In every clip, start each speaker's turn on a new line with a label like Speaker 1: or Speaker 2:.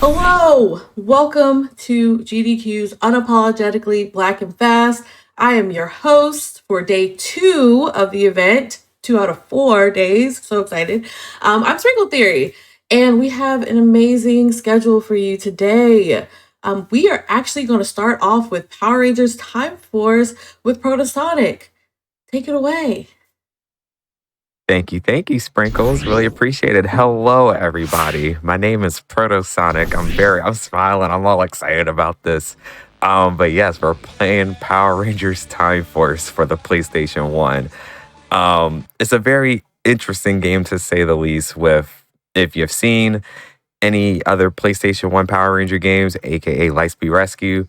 Speaker 1: Hello, welcome to GDQ's Unapologetically Black and Fast. I am your host for day 2 of the event, 2 out of 4 days. So excited. I'm Sprinkle Theory, and we have an amazing schedule for you today. We are actually going to start off with Power Rangers Time Force with Protosonic. Take it away.
Speaker 2: Thank you, Sprinkles. Really appreciate it. Hello, everybody. My name is Protosonic. I'm smiling. I'm all excited about this. But yes, we're playing Power Rangers Time Force for the PlayStation 1. It's a very interesting game to say the least. If you've seen any other PlayStation 1 Power Ranger games, aka Lightspeed Rescue,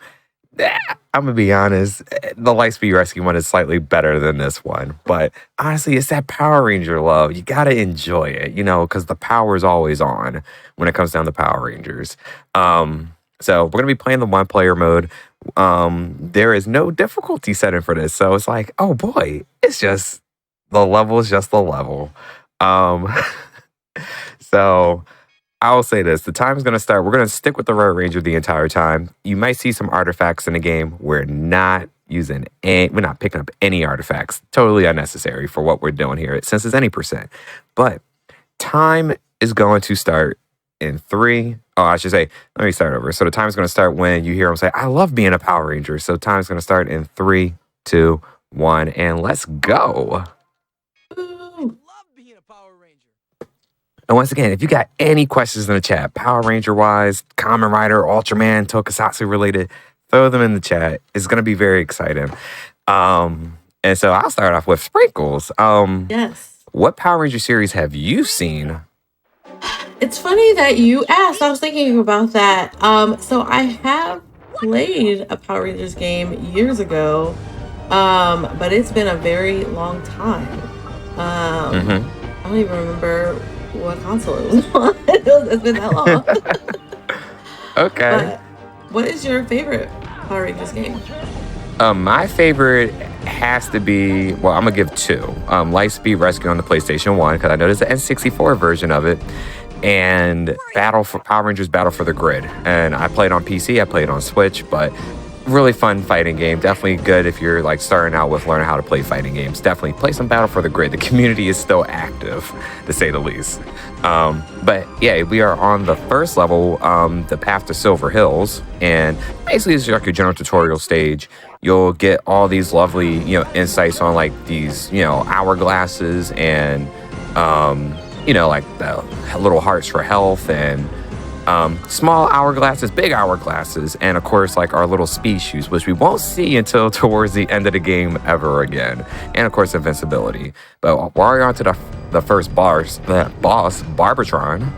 Speaker 2: I'm gonna be honest, the Lightspeed Rescue one is slightly better than this one. But honestly, it's that Power Ranger love. You gotta enjoy it, because the power is always on when it comes down to Power Rangers. So we're gonna be playing the one-player mode. There is no difficulty setting for this, so it's like, oh boy, it's just the level is just the level. Um, so. I'll say this. The time's going to start. We're going to stick with the Red Ranger the entire time. You might see some artifacts in the game. We're not picking up any artifacts. Totally unnecessary for what we're doing here, since it's any percent. But time is going to start in 3. Oh, I should say, let me start over. So the time's going to start when you hear them say, I love being a Power Ranger. So time's going to start in 3, 2, 1, and let's go. And once again, if you got any questions in the chat, Power Ranger-wise, Kamen Rider, Ultraman, Tokusatsu related, throw them in the chat. It's going to be very exciting. And so I'll start off with Sprinkles.
Speaker 1: Yes.
Speaker 2: What Power Ranger series have you seen?
Speaker 1: It's funny that you asked. I was thinking about that. So I have played a Power Rangers game years ago, but it's been a very long time. I don't even remember what console it was on. It's been that long.
Speaker 2: Okay.
Speaker 1: But what is your favorite Power Rangers game?
Speaker 2: My favorite has to be, well, I'm going to give 2. Lightspeed Rescue on the PlayStation 1, because I know there's an N64 version of it, and Power Rangers Battle for the Grid. And I played on PC, I played on Switch, but really fun fighting game. Definitely good if you're like starting out with learning how to play fighting games. Definitely play some Battle for the Grid. The community is still active, to say the least. But yeah, we are on the first level, the Path to Silver Hills, and basically it's like a general tutorial stage. You'll get all these lovely, insights on like these, hourglasses and, like the little hearts for health and small hourglasses, big hourglasses, and of course, like our little speed shoes, which we won't see until towards the end of the game ever again. And of course, invincibility. But we're on to the first boss, Barbatron.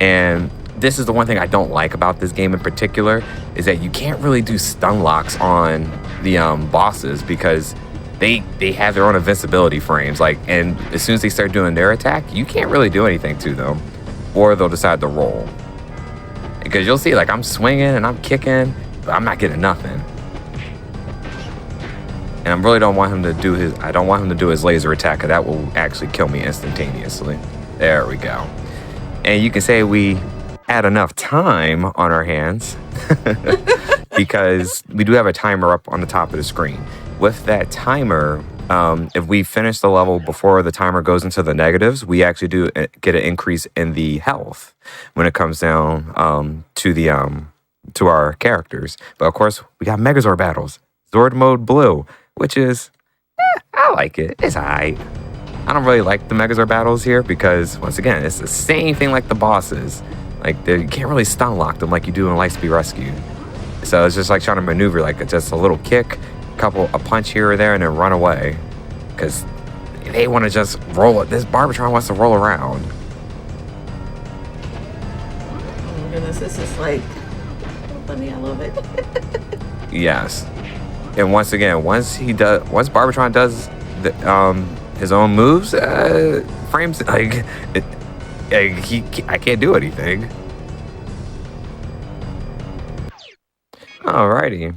Speaker 2: And this is the one thing I don't like about this game in particular, is that you can't really do stun locks on the bosses because they have their own invincibility frames. And as soon as they start doing their attack, you can't really do anything to them, or they'll decide to roll. Because you'll see, like, I'm swinging and I'm kicking, but I'm not getting nothing. And I really don't want him to do his laser attack, because that will actually kill me instantaneously. There we go. And you can say we had enough time on our hands because we do have a timer up on the top of the screen. With that timer, if we finish the level before the timer goes into the negatives, we actually do get an increase in the health when it comes down to our characters. But of course, we got Megazord battles, Zord Mode Blue, which is, I like it. It's alright. I don't really like the Megazord battles here because, once again, it's the same thing like the bosses. Like, you can't really stun lock them like you do in Lightspeed Rescue. So it's just like trying to maneuver, like just a little kick, a punch here or there, and then run away. Because they want to just roll it. This Barbatron wants to roll around.
Speaker 1: Oh my goodness, this is like so funny. I love it.
Speaker 2: Yes. And once again, once Barbatron does his own moves, frames, I can't do anything. Alrighty.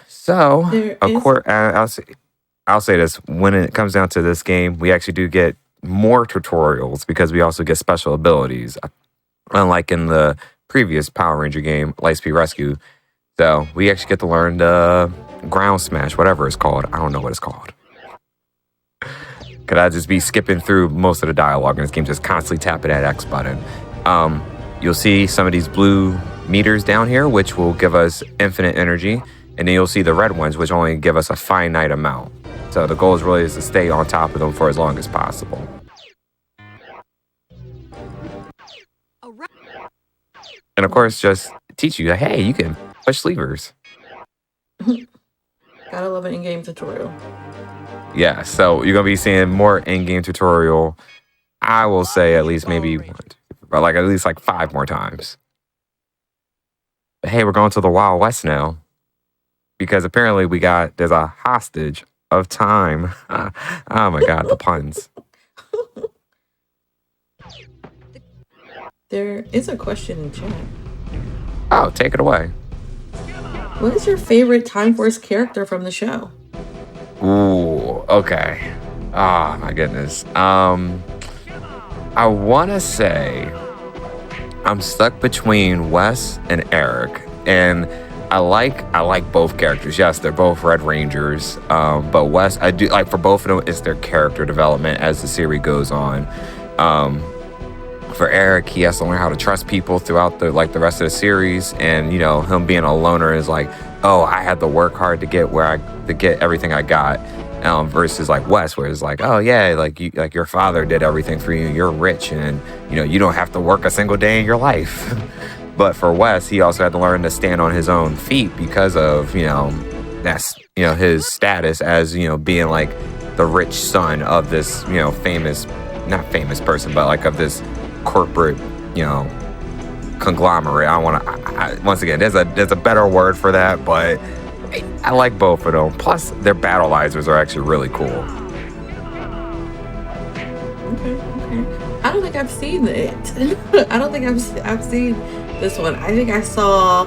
Speaker 2: So of course, I'll say this: when it comes down to this game, we actually do get more tutorials because we also get special abilities. unlike in the previous Power Ranger game, Lightspeed Rescue. So we actually get to learn the ground smash, whatever it's called. I don't know what it's called. Could I just be skipping through most of the dialogue in this game, just constantly tapping that X button? You'll see some of these blue meters down here, which will give us infinite energy. And then you'll see the red ones, which only give us a finite amount. So the goal is really to stay on top of them for as long as possible. And of course, just teach you, hey, you can push levers.
Speaker 1: Gotta love an in-game tutorial.
Speaker 2: Yeah, so you're going to be seeing more in-game tutorial, I will say at least maybe at least 5 more times. But hey, we're going to the Wild West now. Because apparently there's a hostage of time. Oh my God, the puns.
Speaker 1: There is a question in chat.
Speaker 2: Oh, take it away.
Speaker 1: What is your favorite Time Force character from the show?
Speaker 2: Ooh, okay. Oh my goodness. I want to say I'm stuck between Wes and Eric, and I like both characters. Yes, they're both Red Rangers. But Wes, I do like for both of them, it's their character development as the series goes on. For Eric, he has to learn how to trust people throughout the rest of the series, and him being a loner is like, oh, I had to work hard to get everything I got. Versus Wes, where it's like, oh yeah, your father did everything for you. You're rich, and you don't have to work a single day in your life. But for Wes, he also had to learn to stand on his own feet because of that's his status as being the rich son of this famous, not famous person, but of this corporate conglomerate. Once again, there's a better word for that, but I like both of them. Plus, their battleizers are actually really cool.
Speaker 1: Okay. I don't think I've seen it. I don't think I've seen this one. I think I saw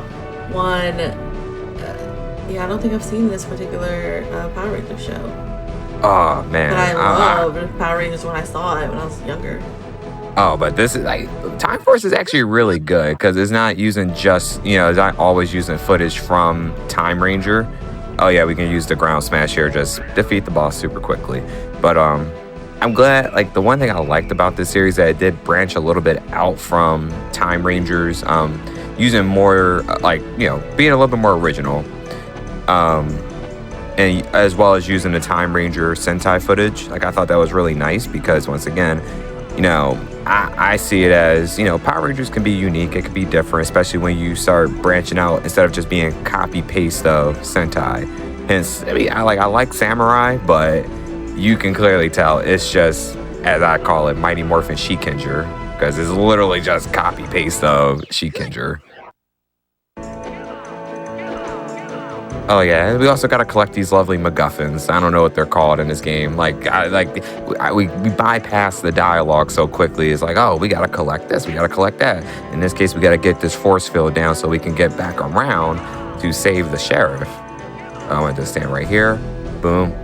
Speaker 1: one. I don't think I've seen this particular Power Rangers show.
Speaker 2: Oh man!
Speaker 1: But I loved Power Rangers when I saw it when I was younger.
Speaker 2: Oh, but this is Time Force is actually really good because it's not using just it's not always using footage from Time Ranger. Oh yeah, we can use the ground smash here, just defeat the boss super quickly. But I'm glad. The one thing I liked about this series that it did branch a little bit out from Time Rangers, using more being a little bit more original, and as well as using the Time Ranger Sentai footage. I thought that was really nice because once again, I see it as, Power Rangers can be unique. It can be different, especially when you start branching out instead of just being copy-paste of Sentai. Hence, I like Samurai, but you can clearly tell it's just, as I call it, Mighty Morphin Shikinger, because it's literally just copy-paste of Shikinger. Oh yeah, we also gotta collect these lovely MacGuffins. I don't know what they're called in this game. We bypass the dialogue so quickly. It's oh, we gotta collect this, we gotta collect that. In this case, we gotta get this force field down so we can get back around to save the sheriff. I'm gonna just stand right here. Boom.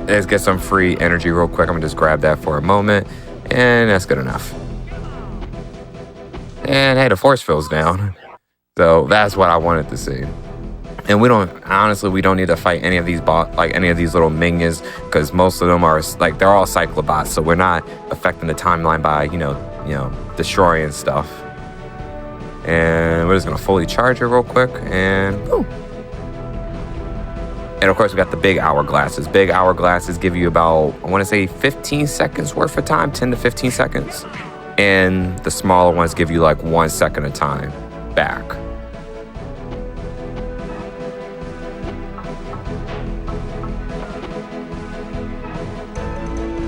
Speaker 2: Let's get some free energy real quick. I'm gonna just grab that for a moment, and that's good enough. And hey, the force field's down. So that's what I wanted to see. And we don't need to fight any of these any of these little minions, because most of them are they're all cyclobots, so we're not affecting the timeline by destroying stuff. And we're just gonna fully charge it real quick, and boom. And of course, we got the big hourglasses. Big hourglasses give you about, I want to say 15 seconds worth of time, 10 to 15 seconds. And the smaller ones give you 1 second of time back.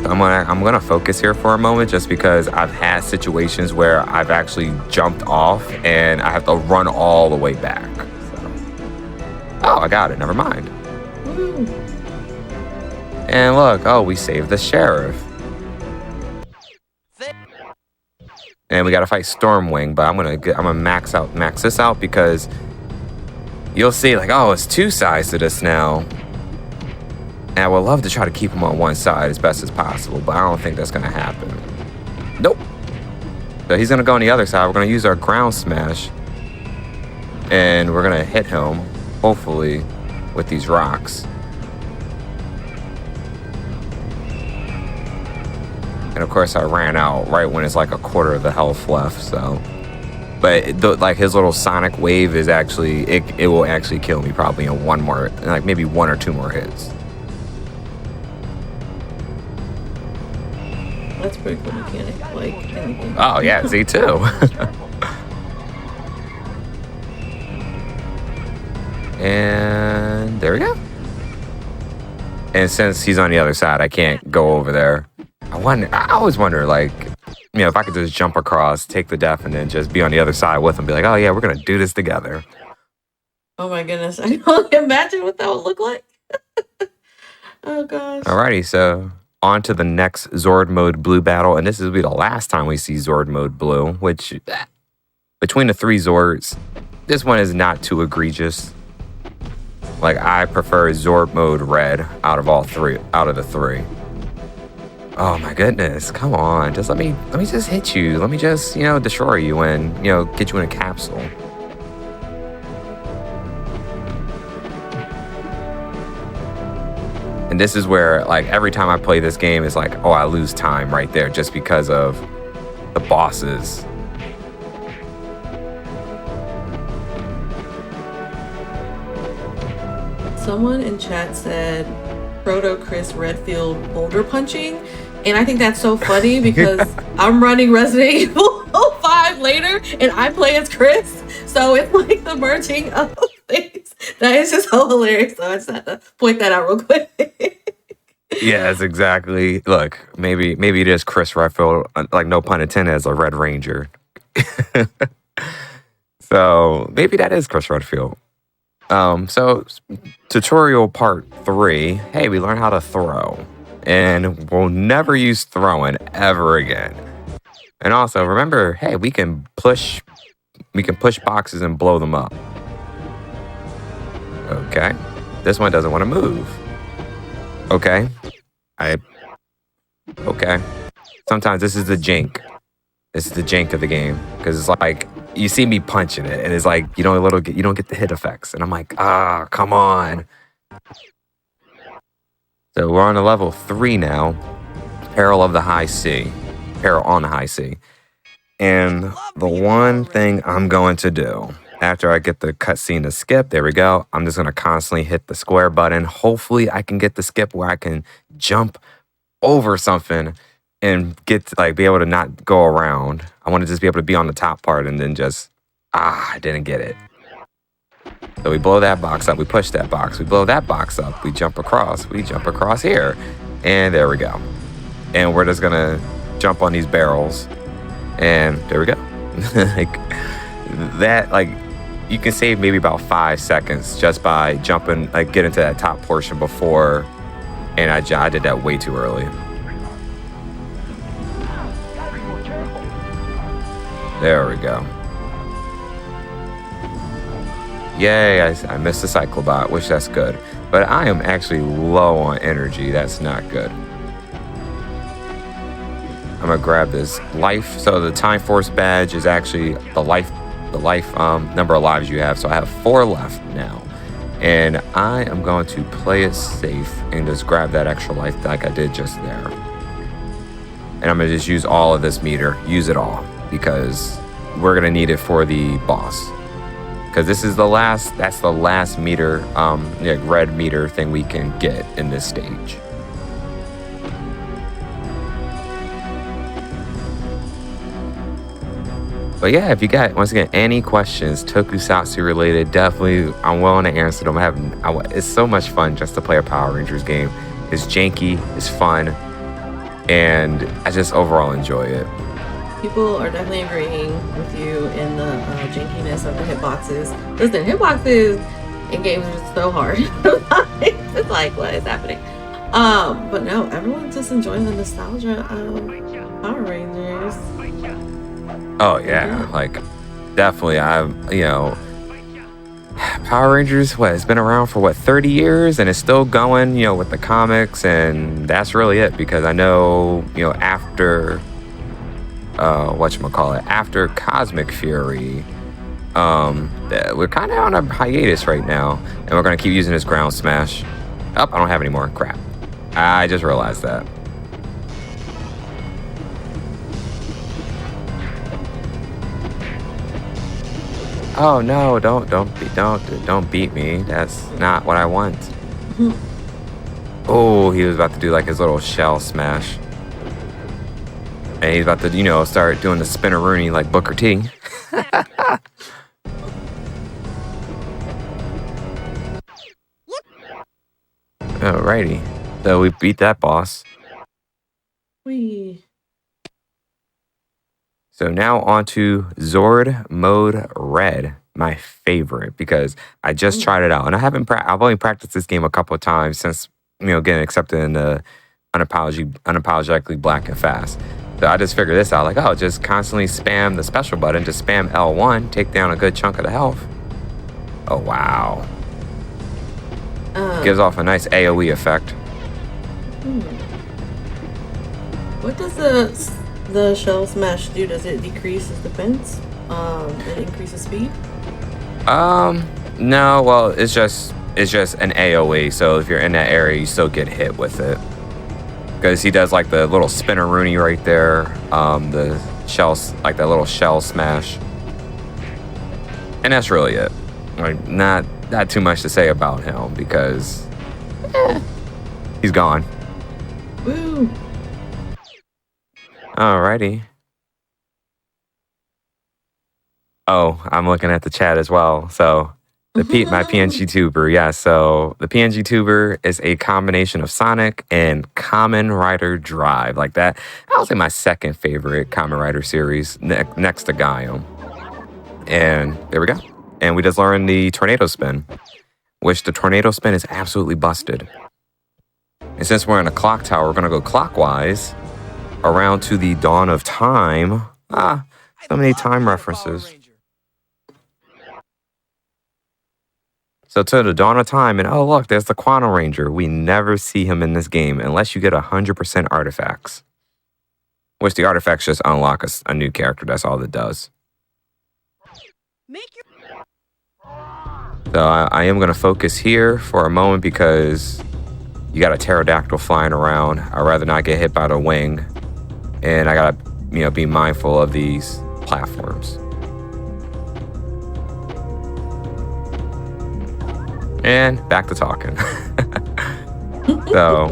Speaker 2: I'm gonna focus here for a moment, just because I've had situations where I've actually jumped off and I have to run all the way back. So. Oh, I got it. Never mind. Woo. And look, oh, we saved the sheriff. And we gotta fight Stormwing, but I'm gonna max this out, because you'll see oh, it's 2 sides to this now. And I would love to try to keep them on one side as best as possible, but I don't think that's going to happen. Nope. So he's gonna go on the other side. We're gonna use our ground smash, and we're gonna hit him, hopefully, with these rocks. And of course, I ran out right when it's like a quarter of the health left. So, but like his little sonic wave is actually it will actually kill me probably in one more, like maybe 1 or 2 more hits.
Speaker 1: That's pretty cool mechanic. Like anything.
Speaker 2: Oh yeah, Z2. And there we go. And since he's on the other side, I can't go over there. I always wonder, like, if I could just jump across, take the death, and then just be on the other side with him. Be like, oh yeah, we're gonna do this together.
Speaker 1: Oh my goodness, I can only imagine what that would look like. Oh gosh.
Speaker 2: Alrighty, so on to the next Zord Mode Blue battle, and this will be the last time we see Zord Mode Blue, which, between the 3 Zords, this one is not too egregious. Like, I prefer Zord Mode Red out of the 3. Oh my goodness, come on. Just let me just hit you. Let me just, destroy you and, get you in a capsule. And this is where, like, every time I play this game, it's like, oh, I lose time right there just because of the bosses.
Speaker 1: Someone in chat said Proto Chris Redfield boulder punching, and I think that's so funny because I'm running Resident Evil 5 later and I play as Chris, so it's like the merging of things. That is just so hilarious. So I just had to point that out real quick.
Speaker 2: Yes, exactly. Look, maybe it is Chris Redfield, like, no pun intended, as a Red Ranger. So maybe that is Chris Redfield. So tutorial part 3. Hey, we learned how to throw, and we'll never use throwing ever again. And also remember, hey, we can push boxes and blow them up. Okay, this one doesn't want to move. Okay, okay. Sometimes this is the jank. This is the jank of the game, because it's like, you see me punching it, and it's like you don't get the hit effects, and I'm like, come on. So we're on a level 3 now, Peril on the High Sea, and the one thing I'm going to do after I get the cutscene to skip, there we go. I'm just gonna constantly hit the square button. Hopefully, I can get the skip where I can jump over something and get to, like, be able to not go around. I want to just be able to be on the top part and then just, I didn't get it. So we blow that box up, we push that box, we blow that box up, we jump across here, and there we go. And we're just gonna jump on these barrels, and there we go. Like that, like, you can save maybe about 5 seconds just by jumping, like, get into that top portion before, and I did that way too early. There we go. Yay, I missed the Cyclobot, which that's good. But I am actually low on energy. That's not good. I'm gonna grab this life. So the Time Force badge is actually the life number of lives you have. So I have 4 left now. And I am going to play it safe and just grab that extra life like I did just there. And I'm gonna just use all of this meter, use it all, because we're gonna need it for the boss. Because this is that's the last meter, red meter thing we can get in this stage. But yeah, if you got, once again, any questions, Tokusatsu related, definitely, I'm willing to answer them. It's so much fun just to play a Power Rangers game. It's janky, it's fun, and I just overall enjoy it.
Speaker 1: People are definitely agreeing with you in the jankiness of the hitboxes. Listen, hitboxes in games are just so hard. It's like, what is happening? But no, everyone's just enjoying the nostalgia of Power Rangers.
Speaker 2: Oh yeah, like, definitely. Power Rangers, it's been around for 30 years, and it's still going, with the comics, and that's really it. Because I know, after whatchamacallit, after Cosmic Fury, we're kind of on a hiatus right now, and we're going to keep using this ground smash. Oh, I don't have any more. Crap. I just realized that. Oh no, don't beat me. That's not what I want. Oh, he was about to do like his little shell smash. And he's about to, start doing the spinneroonie like Booker T. Alrighty. So we beat that boss.
Speaker 1: Whee.
Speaker 2: So now on to Zord Mode Red, my favorite, because I just tried it out. And I've only practiced this game a couple of times since, getting accepted in the Unapologetically Black and Fast. So I just figured this out, like, just constantly spam the special button, just spam L1, take down a good chunk of the health. Oh, wow. Gives off a nice AoE effect.
Speaker 1: What does the shell smash do? Does it decrease his defense? It increases speed?
Speaker 2: No, well, it's just an AoE, so if you're in that area, you still get hit with it. Because he does like the little spinneroonie right there, the shells, like that little shell smash. And that's really it. Like, not too much to say about him because he's gone.
Speaker 1: Woo!
Speaker 2: Alrighty. Oh, I'm looking at the chat as well. So my PNG tuber, yeah. So the PNG tuber is a combination of Sonic and Kamen Rider Drive, like that. I would say my second favorite Kamen Rider series, next to Gaiam. And there we go. And we just learned the tornado spin, which the tornado spin is absolutely busted. And since we're in a clock tower, we're gonna go clockwise around to the dawn of time. So many time references. So to the dawn of time, and oh look, there's the Quantum Ranger. We never see him in this game unless you get 100% artifacts. Which the artifacts just unlock a new character, that's all it does. So I am going to focus here for a moment because you got a pterodactyl flying around. I'd rather not get hit by the wing. And I got to, be mindful of these platforms. And back to talking. So,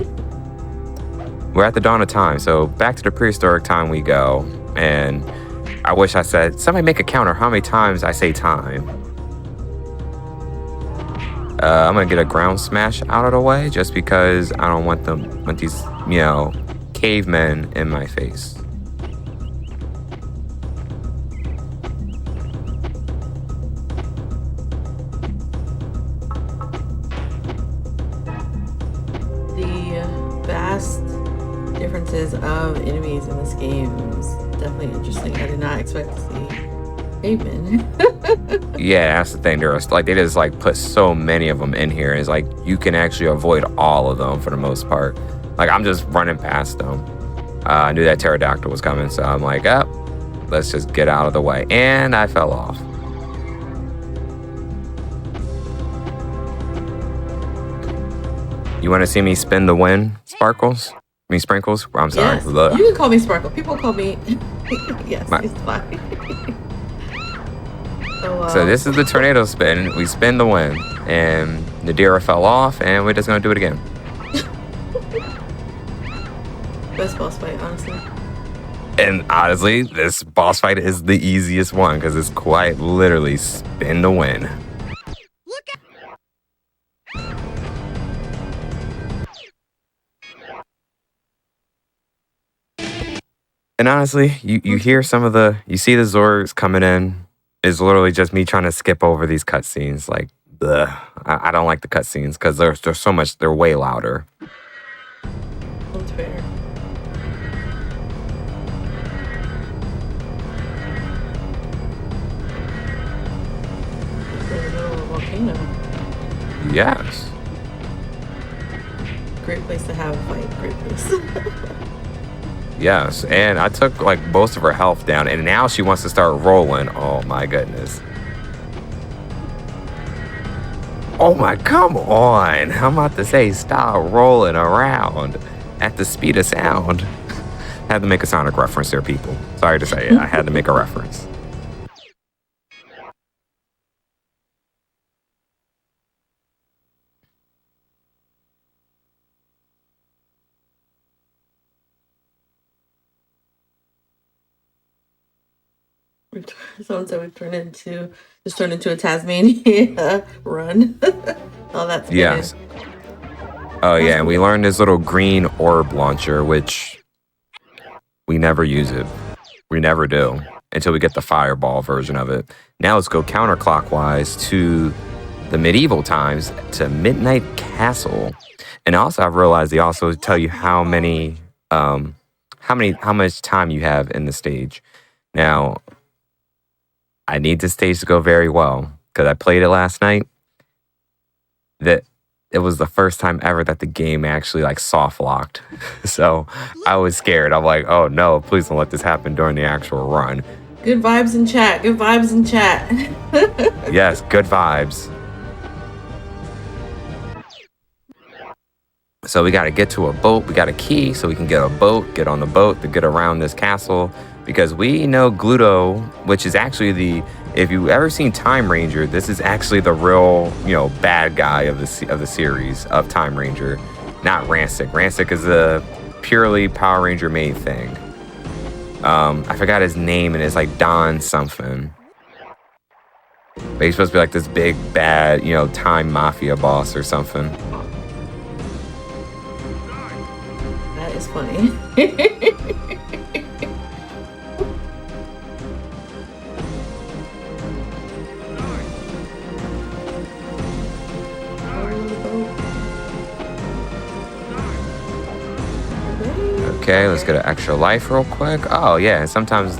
Speaker 2: we're at the dawn of time. So, back to the prehistoric time we go. And I wish I said, somebody make a counter how many times I say time. I'm going to get a ground smash out of the way just because I don't want these, cavemen in my face.
Speaker 1: The vast differences of enemies in this game is definitely interesting. I did not expect to see cavemen.
Speaker 2: Yeah, that's the thing. They just put so many of them in here. It's like you can actually avoid all of them for the most part. Like I'm just running past them. I knew that pterodactyl was coming, so I'm like, let's just get out of the way. And I fell off. You want to see me spin the win, Sparkles? Sprinkles? I'm sorry.
Speaker 1: Yes. You can call me Sparkle. People call me... yes, it's fine.
Speaker 2: So this is the tornado spin. We spin the win. And Nadira fell off, and we're just going to do it again.
Speaker 1: Best boss fight, honestly.
Speaker 2: And honestly, this boss fight is the easiest one because it's quite literally spin the win. And honestly, you hear you see the Zords coming in. It's literally just me trying to skip over these cutscenes. Like, bleh. I don't like the cutscenes because there's so much, they're way louder.
Speaker 1: That's fair. It's in the middle of a volcano.
Speaker 2: Yes.
Speaker 1: Great place to have a fight. Great place.
Speaker 2: Yes, and I took like most of her health down, and now she wants to start rolling. Oh my goodness. Oh my, come on. I'm about to say, stop rolling around at the speed of sound. Had to make a Sonic reference there, people. Sorry to say it. I had to make a reference.
Speaker 1: Someone said we've turned into a Tasmania run. Oh, that's
Speaker 2: Yes.
Speaker 1: good.
Speaker 2: Oh yeah, and we learned this little green orb launcher, which we never use it. We never do until we get the fireball version of it. Now let's go counterclockwise to the medieval times to Midnight Castle. And also I've realized they also tell you how much time you have in the stage. Now, I need this stage to go very well because I played it last night. That it was the first time ever that the game actually like soft locked. So I was scared. I'm like, oh no, please don't let this happen during the actual run.
Speaker 1: Good vibes in chat. Good vibes in chat.
Speaker 2: Yes, good vibes. So we got to get to a boat. We got a key so we can get a boat, get on the boat to get around this castle. Because we know Gluto, which is actually if you've ever seen Time Ranger, this is actually the real, bad guy of the series of Time Ranger, not Rancic. Rancic is a purely Power Ranger made thing. I forgot his name, and it's like Don something. But he's supposed to be like this big bad, time mafia boss or something.
Speaker 1: That is funny.
Speaker 2: Okay, let's get an extra life real quick. Oh yeah, and sometimes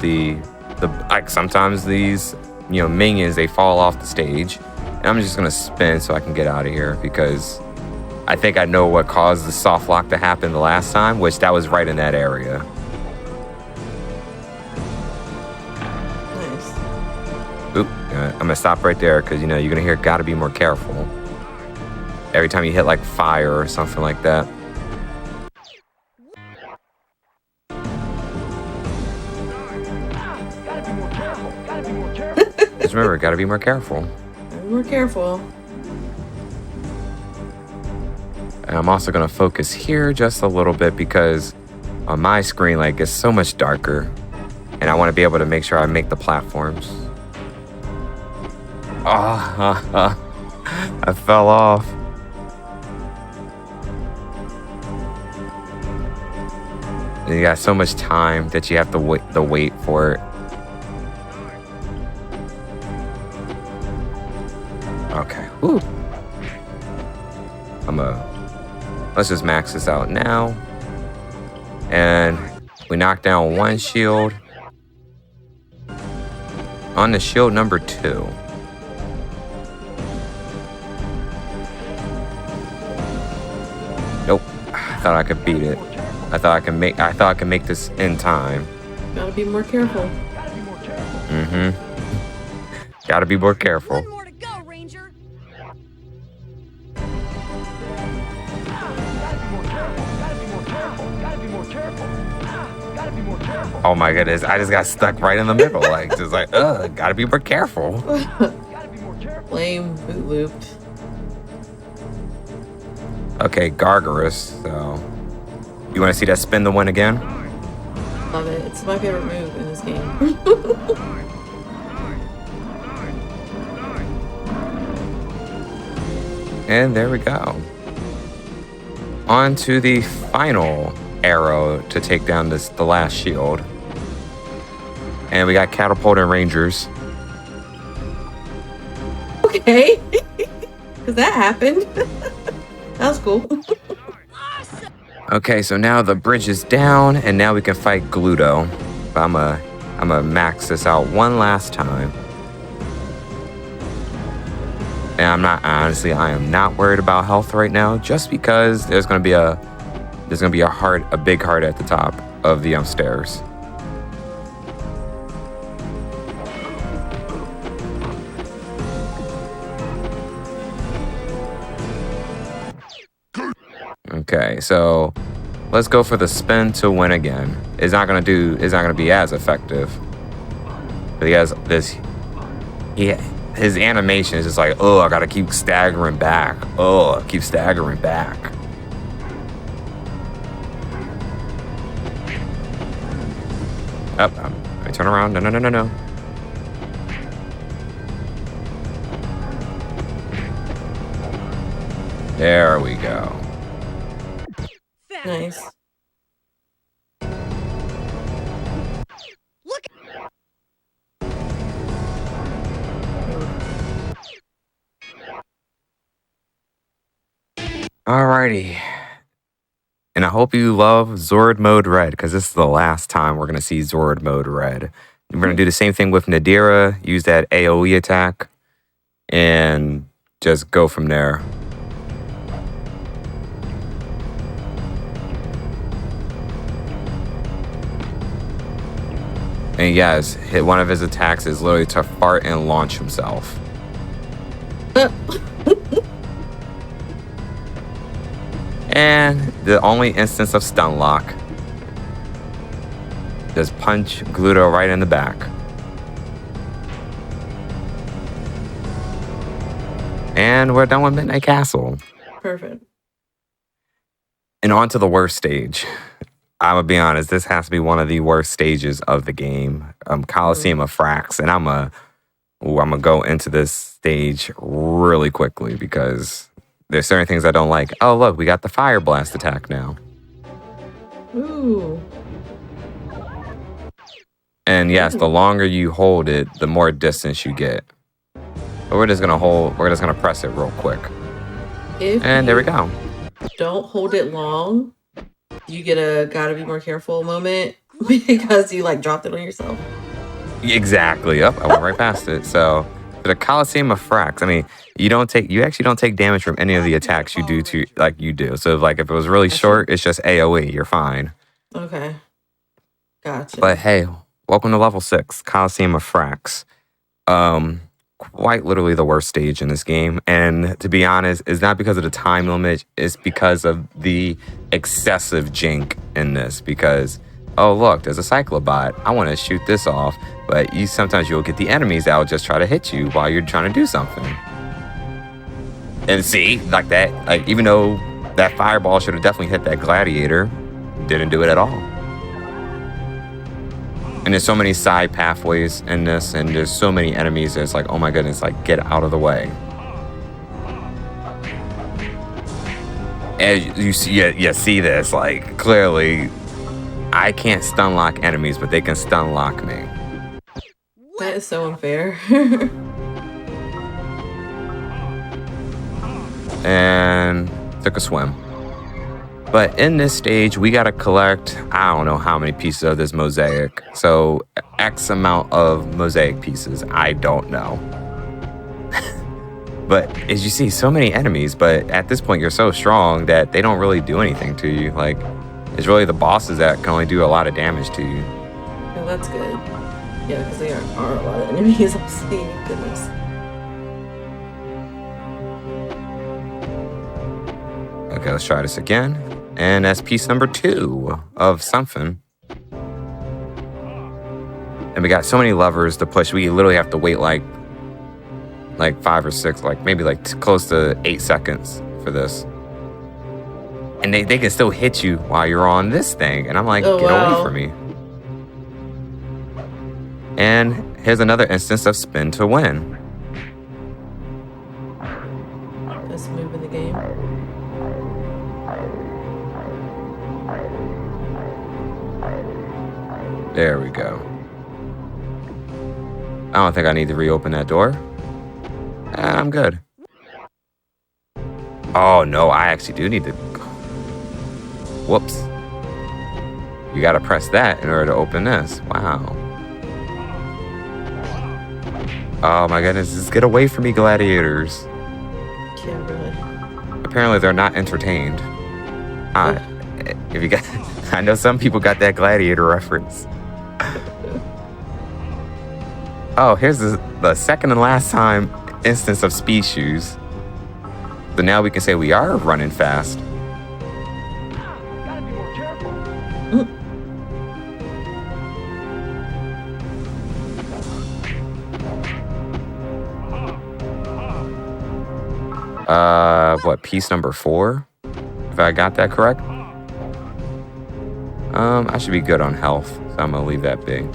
Speaker 2: sometimes these minions, they fall off the stage. And I'm just gonna spin so I can get out of here because I think I know what caused the soft lock to happen the last time, which that was right in that area.
Speaker 1: Nice.
Speaker 2: Oop, I'm gonna stop right there because you're gonna hear gotta be more careful every time you hit like fire or something like that. Just remember, gotta be more careful.
Speaker 1: Be more careful.
Speaker 2: And I'm also gonna focus here just a little bit because on my screen, like, it's so much darker, and I want to be able to make sure I make the platforms. Oh, I fell off. And you got so much time that you have to wait for it. Okay. Woo. Let's just max this out now. And we knocked down one shield. On to shield number 2. Nope. I thought I could beat it. I thought I could make this in time.
Speaker 1: Gotta be more careful.
Speaker 2: Mm-hmm. Gotta be more careful. Oh my goodness, I just got stuck right in the middle. Gotta be more careful.
Speaker 1: Lame, boot looped.
Speaker 2: Okay, Gargarus, so. You wanna see that spin the win again?
Speaker 1: Love it. It's my favorite move in this game.
Speaker 2: And there we go. On to the final arrow to take down the last shield. And we got catapulted rangers.
Speaker 1: Okay. Because that happened. That was cool.
Speaker 2: Okay, so now the bridge is down, and now we can fight Gluto. But I'm gonna max this out one last time. And I am not worried about health right now, just because there's gonna be a big heart at the top. of the stairs. Okay, so let's go for the spin to win again. It's not gonna be as effective. But he has this. His animation is just like, oh, I gotta keep staggering back. Oh, keep staggering back. Up, I turn around. No. There we go.
Speaker 1: Nice.
Speaker 3: Look.
Speaker 2: Alrighty. And I hope you love Zord Mode Red, because this is the last time we're going to see Zord Mode Red. We're going to do the same thing with Nadira, use that AoE attack, and just go from there. And yes, hit one of his attacks is literally to fart and launch himself. And the only instance of stun lock. Just punch Gluto right in the back. And we're done with Midnight Castle.
Speaker 1: Perfect.
Speaker 2: And on to the worst stage. I'm gonna be honest, this has to be one of the worst stages of the game. Coliseum of Frax. And I'm gonna go into this stage really quickly because there's certain things I don't like. Oh, look, we got the Fire Blast attack now.
Speaker 1: Ooh.
Speaker 2: And yes, the longer you hold it, the more distance you get. But we're just gonna press it real quick. And there we go.
Speaker 1: Don't hold it long. You get a gotta be more careful moment because you like dropped it on yourself.
Speaker 2: Exactly. Yep, I went right past it. So the Coliseum of Frax, I mean, you actually don't take damage from any of the attacks you do you do. So if it was really short, it's just AoE, you're fine.
Speaker 1: Okay. Gotcha.
Speaker 2: But hey, welcome to level 6, Coliseum of Frax. Quite literally the worst stage in this game. And to be honest, it's not because of the time limit, it's because of the excessive jink in this. Because, oh look, there's a Cyclobot. I want to shoot this off. But sometimes you'll get the enemies that will just try to hit you while you're trying to do something. And see, like that, like even though that fireball should have definitely hit that gladiator, didn't do it at all. And there's so many side pathways in this, and there's so many enemies that it's like, oh my goodness, like get out of the way. And you see this, like clearly, I can't stun lock enemies, but they can stun lock me.
Speaker 1: That is so unfair.
Speaker 2: And took a swim. But in this stage, we gotta collect, I don't know how many pieces of this mosaic. So X amount of mosaic pieces, I don't know. But as you see, so many enemies, but at this point you're so strong that they don't really do anything to you. Like, it's really the bosses that can only do a lot of damage to you.
Speaker 1: Oh, that's good. Yeah, because there are a lot of enemies I'm seeing. Goodness.
Speaker 2: Okay, let's try this again. And that's piece number 2 of something. And we got so many levers to push. We literally have to wait like 5 or 6, like maybe close to 8 seconds for this. And they can still hit you while you're on this thing. And I'm like,
Speaker 1: oh,
Speaker 2: get
Speaker 1: wow.
Speaker 2: away from me. And here's another instance of spin to win.
Speaker 1: Let's move in the game.
Speaker 2: There we go. I don't think I need to reopen that door. I'm good. Oh no, I actually do need to. Whoops. You gotta press that in order to open this. Wow. Oh my goodness, just get away from me, gladiators.
Speaker 1: Yeah, really.
Speaker 2: Apparently they're not entertained. If you got I know some people got that gladiator reference. Oh, here's the second and last time instance of speed shoes. So now we can say we are running fast.
Speaker 3: Gotta be more careful.
Speaker 2: What, piece number 4? If I got that correct? I should be good on health, so I'm gonna leave that be.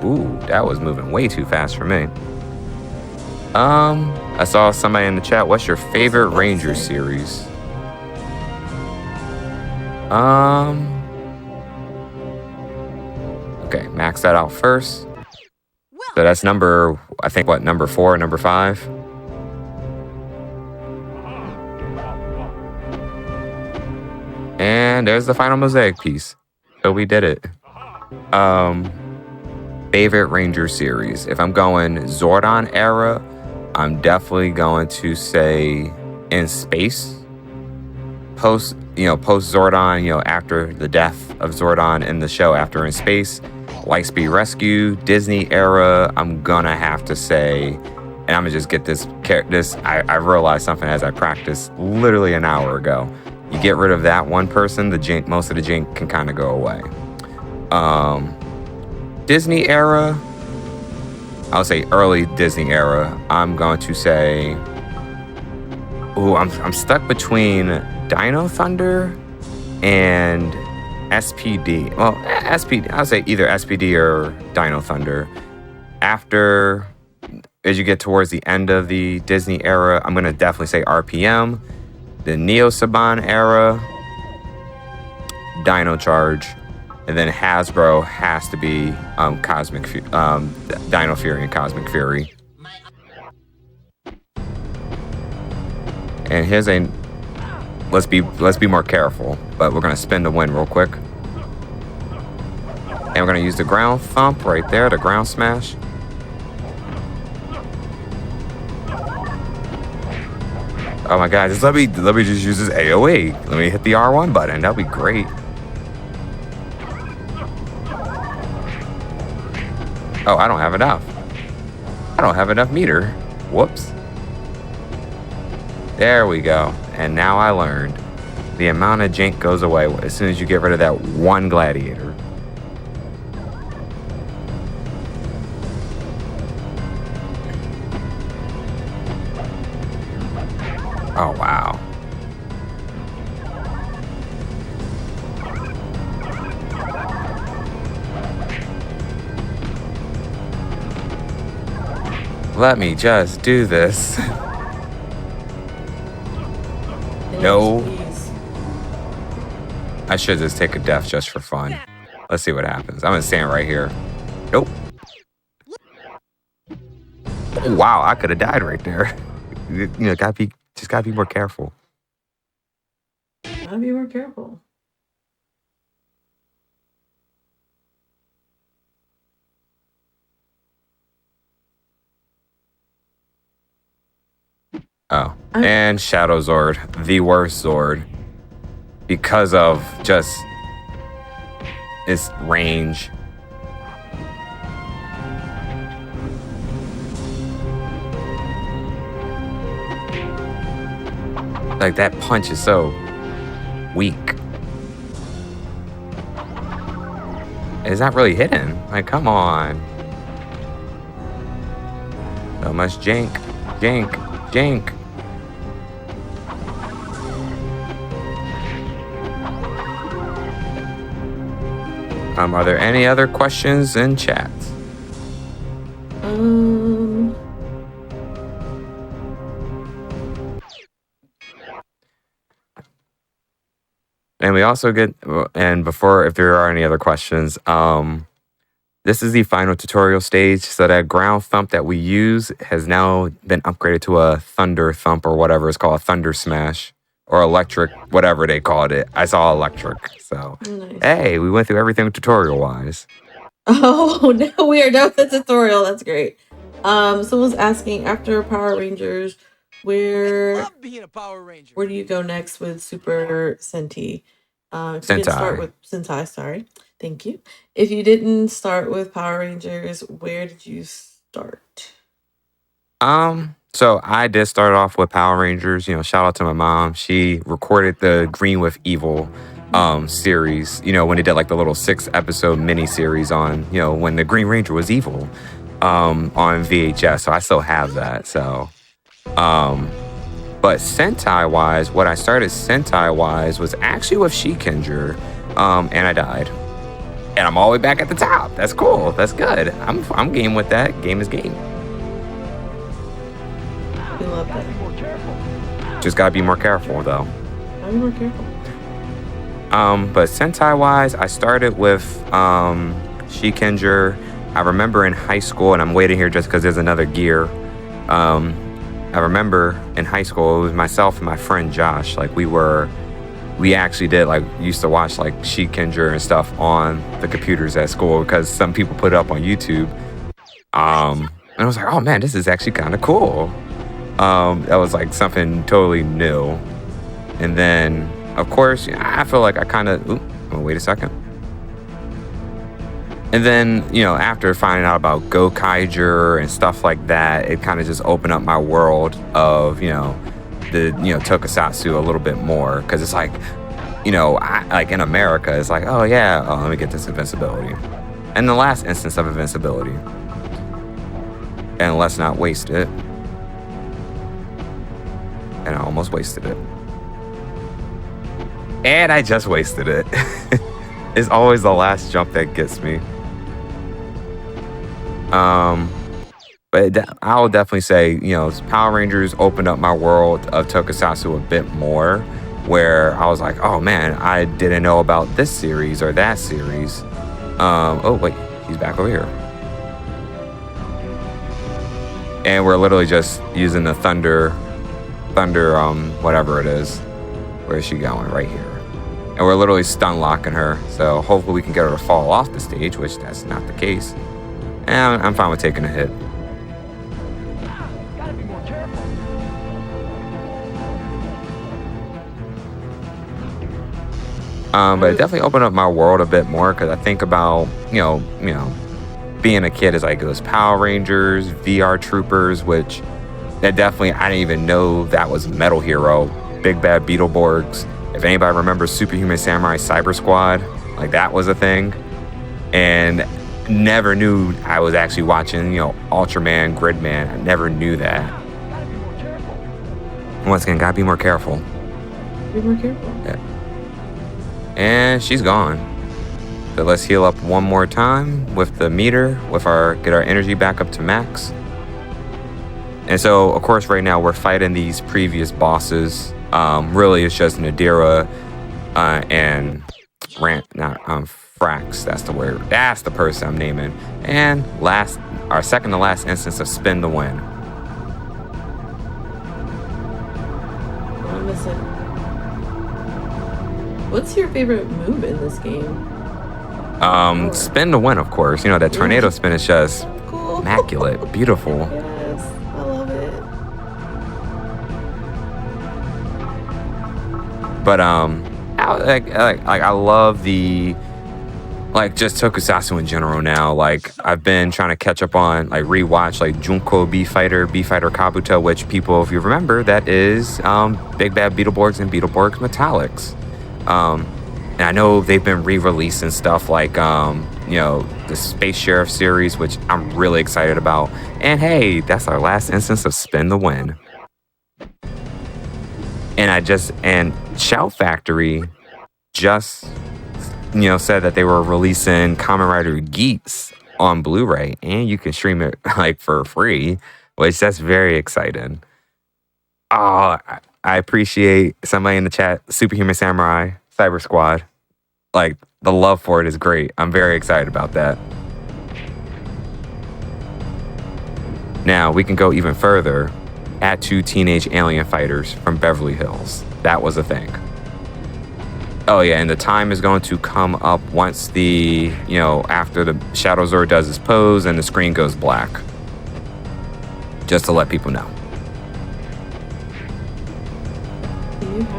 Speaker 2: Ooh, that was moving way too fast for me. I saw somebody in the chat, what's your favorite Ranger series? Okay, max that out first. So that's number, I think, what, number 4 or number 5? And there's the final mosaic piece. So we did it. Favorite Ranger series. If I'm going Zordon era, I'm definitely going to say In Space. Post Zordon, after the death of Zordon in the show, after In Space. Lightspeed Rescue, Disney era, I'm gonna have to say, and I'm gonna just get this. I realized something as I practiced literally an hour ago. You get rid of that one person, most of the jink can kind of go away. Disney era, I'll say early Disney era. I'm going to say, I'm stuck between Dino Thunder and SPD. Well, SPD, I'll say either SPD or Dino Thunder. As you get towards the end of the Disney era, I'm going to definitely say RPM. The Neo Saban era, Dino Charge. And then Hasbro has to be Dino Fury and Cosmic Fury. And here's a... Let's be more careful, but we're gonna spin the win real quick. And we're gonna use the ground thump right there, the ground smash. Oh my god, let me just use this AoE. Let me hit the R1 button, that'll be great. Oh, I don't have enough. I don't have enough meter. Whoops. There we go. And now I learned. The amount of jank goes away as soon as you get rid of that one gladiator. Oh, wow. Let me just do this. No. I should just take a death just for fun. Let's see what happens. I'm gonna stand right here. Nope. Oh, wow, I could have died right there. Gotta be more careful.
Speaker 1: Gotta be more careful.
Speaker 2: Oh, and Shadow Zord, the worst Zord, because of just its range. Like, that punch is so weak. It's not really hitting. Like, come on. So much jank, jank, jank. Are there any other questions in chat? And we also get, and before, if there are any other questions, this is the final tutorial stage. So that ground thump that we use has now been upgraded to a thunder thump or whatever it's called, thunder smash or electric, whatever they called it. I saw electric. So, nice. Hey, we went through everything tutorial wise.
Speaker 1: Oh, no, we are done with the tutorial. That's great. Someone's asking, after Power Rangers, Where
Speaker 3: Love being a Power Ranger.
Speaker 1: where do you go next with Super Sentai? If you didn't start
Speaker 2: Sentai.
Speaker 1: with Sentai, sorry, thank you. If you didn't start with Power Rangers, where did you start?
Speaker 2: So I did start off with Power Rangers. You know, shout out to my mom. She recorded the Green with Evil series, you know, when they did like the little 6-episode mini series on, you know, when the Green Ranger was evil on VHS. So I still have that. So but Sentai wise, what I started Sentai wise was actually with Shikinger, and I died. And I'm all the way back at the top. That's cool. That's good. I'm game with that. Game is game.
Speaker 1: We love that.
Speaker 2: Just gotta be more careful though.
Speaker 1: I'll be more careful.
Speaker 2: But Sentai wise, I started with Shikinger. I remember in high school, and I'm waiting here just because there's another gear. I remember in high school, it was myself and my friend Josh. Like we actually did like used to watch like Shikinger and stuff on the computers at school because some people put it up on YouTube. And I was like, oh man, this is actually kind of cool. That was like something totally new. And then, of course, I feel like I kind of, wait a second. And then, you know, after finding out about Gokaiger and stuff like that, it kind of just opened up my world of, you know, Tokusatsu a little bit more. Because it's like, you know, like in America, it's like, oh yeah, let me get this invincibility. And the last instance of invincibility. And let's not waste it. And I almost wasted it. And I just wasted it. It's always the last jump that gets me. But I'll definitely say, you know, Power Rangers opened up my world of Tokusatsu a bit more, where I was like, oh man, I didn't know about this series or that series. Oh wait, he's back over here. And we're literally just using the thunder, whatever it is. Where is she going? Right here. And we're literally stun locking her. So hopefully we can get her to fall off the stage, which that's not the case. And I'm fine with taking a hit.
Speaker 3: Gotta be more careful.
Speaker 2: But it definitely opened up my world a bit more because I think about, you know, being a kid is like those Power Rangers, VR Troopers, which that definitely, I didn't even know that was Metal Hero, Big Bad Beetleborgs. If anybody remembers Superhuman Samurai Cyber Squad, like that was a thing. And never knew I was actually watching, you know, Ultraman, Gridman. I never knew that.
Speaker 3: Gotta be more careful.
Speaker 2: Once again, gotta be more careful.
Speaker 1: Be more careful.
Speaker 2: Yeah. And she's gone. So let's heal up one more time with the meter, get our energy back up to max. And so, of course, right now we're fighting these previous bosses. Really, it's just Nadira and Frax. That's the word. That's the person I'm naming. And our second to last instance of Spin the Win.
Speaker 1: I'm missing. What's your favorite move in this game?
Speaker 2: Spin the Win, of course. You know, that tornado spin is just
Speaker 1: cool.
Speaker 2: immaculate, beautiful.
Speaker 1: Yes, I love it.
Speaker 2: But I love the just Tokusatsu in general now. Like I've been trying to catch up on rewatch Junko B Fighter Kabuto, which people, if you remember, that is Big Bad Beetleborgs and Beetleborgs Metallics. And I know they've been re-releasing stuff like the Space Sheriff series, which I'm really excited about. And hey, that's our last instance of Spin the Win. And Shout Factory just said that they were releasing Kamen Rider Geats on Blu-ray, and you can stream it for free, which that's very exciting. Oh, I appreciate somebody in the chat, Superhuman Samurai Cyber Squad. The love for it is great. I'm very excited about that. Now we can go even further. Add 2 teenage alien fighters from Beverly Hills. That was a thing. Oh yeah, and the time is going to come up once after the Shadow Zord does his pose and the screen goes black. Just to let people know.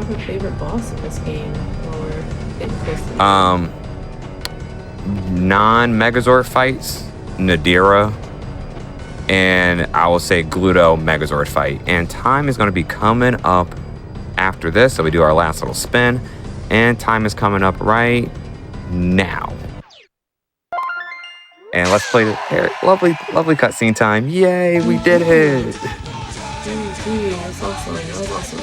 Speaker 1: have a favorite boss in this game while we're getting close to the
Speaker 2: Non-Megazord fights, Nadira, and I will say Gluto Megazord fight. And time is going to be coming up after this, so we do our last little spin, and time is coming up right now. And let's play the lovely cutscene time. Yay, we did it!
Speaker 1: That's awesome. That was awesome.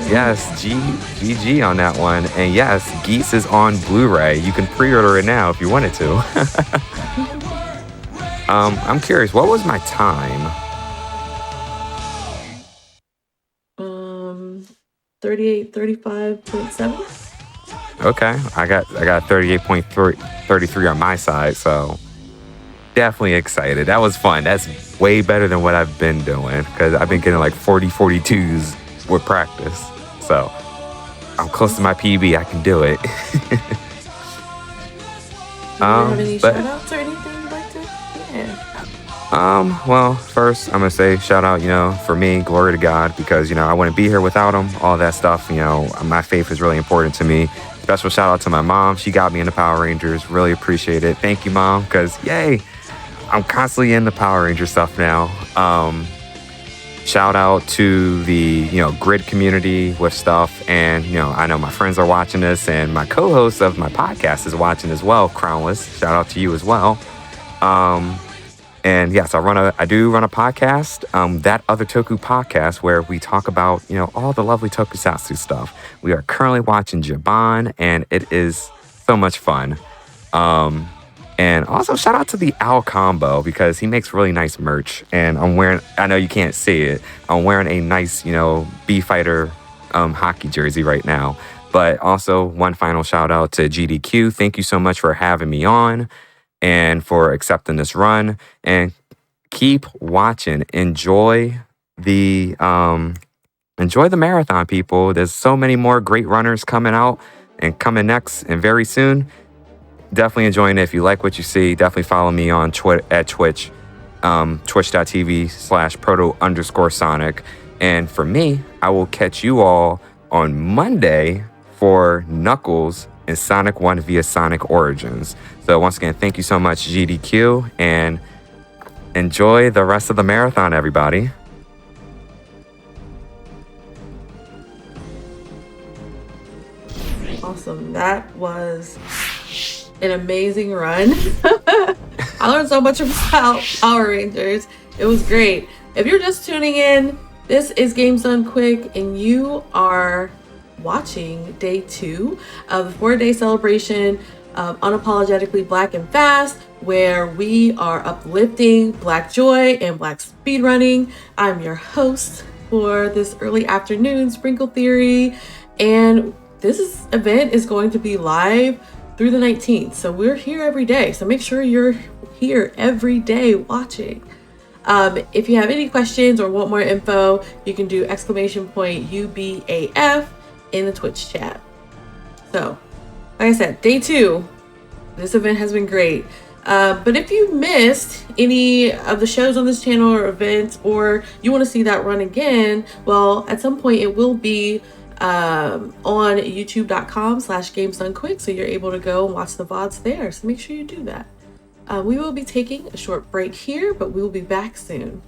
Speaker 2: Yes, GG on that one. And yes, Geese is on Blu-ray. You can pre-order it now if you wanted to. I'm curious, what was my time?
Speaker 1: 35.7.
Speaker 2: Okay, I got 38.33 on my side, so definitely excited. That was fun. That's way better than what I've been doing, because I've been getting like 42s with practice. So I'm close to my PB. I can do it.
Speaker 1: Do you have any shout outs or anything you'd like to? Yeah.
Speaker 2: Well, first I'm gonna say shout out, for me, glory to God, because I wouldn't be here without him. All that stuff, my faith is really important to me. Special shout out to my mom. She got me into Power Rangers. Really appreciate it. Thank you, Mom, because yay, I'm constantly in the Power Ranger stuff now. Shout out to the grid community with stuff, and I know my friends are watching this, and my co-host of my podcast is watching as well, Crownless. Shout out to you as well. And yes, I do run a podcast, That Other Toku podcast, where we talk about all the lovely tokusatsu stuff. We are currently watching Jaban, and it is so much fun. And also shout out to the Owl Combo, because he makes really nice merch, and I know you can't see it, I'm wearing a nice B-Fighter hockey jersey right now. But also one final shout out to GDQ. Thank you so much for having me on and for accepting this run, and keep watching. Enjoy the marathon, people. There's so many more great runners coming out and coming next and very soon. Definitely enjoying it. If you like what you see, definitely follow me on at Twitch, twitch.tv/proto_sonic. And for me, I will catch you all on Monday for Knuckles and Sonic 1 via Sonic Origins. So once again, thank you so much, GDQ, and enjoy the rest of the marathon, everybody.
Speaker 1: Awesome. That was an amazing run. I learned so much about Power Rangers. It was great. If you're just tuning in, this is Games Done Quick, and you are watching day 2 of the 4-day celebration of Unapologetically Black and Fast, where we are uplifting Black joy and Black speedrunning. I'm your host for this early afternoon, Sprinkle Theory, and this event is going to be live through the 19th. So we're here every day. So make sure you're here every day watching. If you have any questions or want more info, you can do !UBAF in the Twitch chat. So, like I said, day 2, this event has been great. But if you missed any of the shows on this channel or events, or you want to see that run again, well, at some point it will be on youtube.com/gamesdonequick, so you're able to go and watch the VODs there. So make sure you do that. We will be taking a short break here, but we will be back soon.